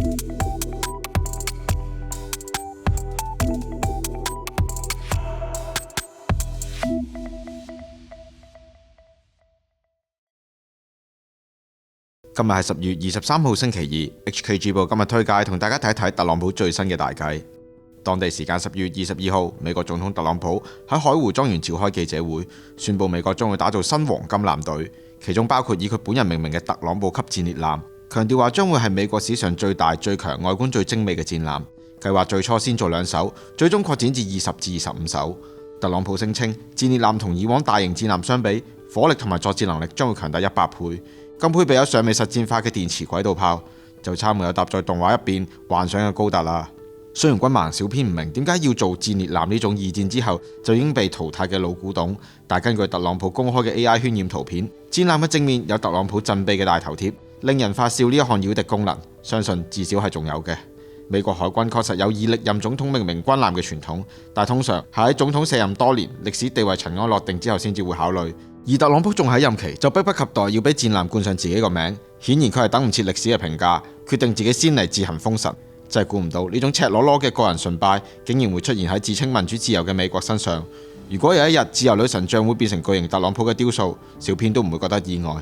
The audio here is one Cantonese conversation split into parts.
今日係10月23號星期二 ，HKG 報今日推介同大家睇一睇特朗普最新嘅大計。當地時間10月22號，美國總統特朗普喺海湖莊園召開記者會，宣布美國將會打造新黃金艦隊，其中包括以佢本人命名嘅特朗普級戰列艦，強調話將會係美國史上最大、最強、外觀最精美嘅戰艦。計劃最初先做2艘，最終擴展至20至25艘。特朗普聲稱，戰列艦同以往大型戰艦相比，火力同埋作戰能力將會強大100倍。更配備有尚未實戰化嘅電磁軌道炮，就差沒有搭在動畫入邊幻想嘅高達啦。雖然軍盲小編唔明點解要做戰列艦呢種二戰之後就已經被淘汰嘅老古董，但根據特朗普公開嘅 AI 渲染圖片，戰艦嘅正面有特朗普振臂嘅大頭貼，令人發笑呢一項擾敵功能，相信至少係仲有嘅。美國海軍確實有以歷任總統命名軍艦嘅傳統，但通常係喺總統卸任多年、歷史地位塵埃落定之後先至會考慮。而特朗普仲喺任期，就迫不及待要俾戰艦冠上自己個名，顯然佢係等唔切歷史嘅評價，決定自己先嚟自行封神。真係估唔到呢種赤裸裸嘅個人崇拜，竟然會出現喺自稱民主自由嘅美國身上。如果有一日自由女神像會變成巨型特朗普嘅雕塑，小編都唔會覺得意外。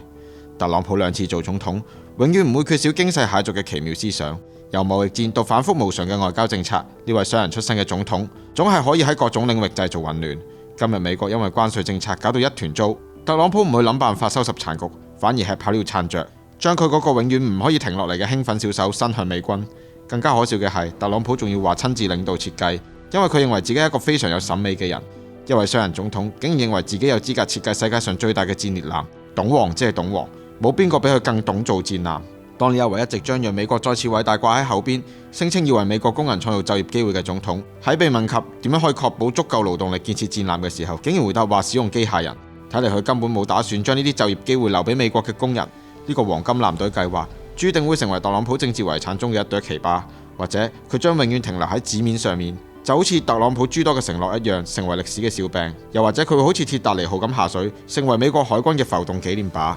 特朗普2次做總統，永遠唔會缺少驚世駭俗嘅奇妙思想。由貿易戰到反覆無常嘅外交政策，呢位商人出身嘅總統，總係可以喺各種領域製造混亂。今日美國因為關稅政策搞到一團糟，特朗普唔去諗辦法收拾殘局，反而吃跑了撐着，將佢嗰個永遠唔可以停落嚟嘅興奮小手伸向美軍。更加可笑嘅係，特朗普仲要話親自領導設計，因為佢認為自己係一個非常有審美嘅人。一位商人總統竟然認為自己有資格設計世界上最大嘅戰列艦，懂王即係懂王，冇邊個比佢更懂做戰艦。當呢一位一直將讓美國再次偉大掛喺後邊，聲稱要為美國工人創造就業機會嘅總統，喺被問及點樣可以確保足夠勞動力建設戰艦嘅時候，竟然回答話使用機械人。睇嚟佢根本冇打算將呢啲就業機會留俾美國嘅工人。呢個黃金艦隊計劃注定會成為特朗普政治遺產中嘅一朵奇葩，或者佢將永遠停留喺紙面上面，就好似特朗普諸多嘅承諾一樣，成為歷史嘅笑柄。又或者佢會好似鐵達尼號咁下水，成為美國海軍嘅浮動紀念靶。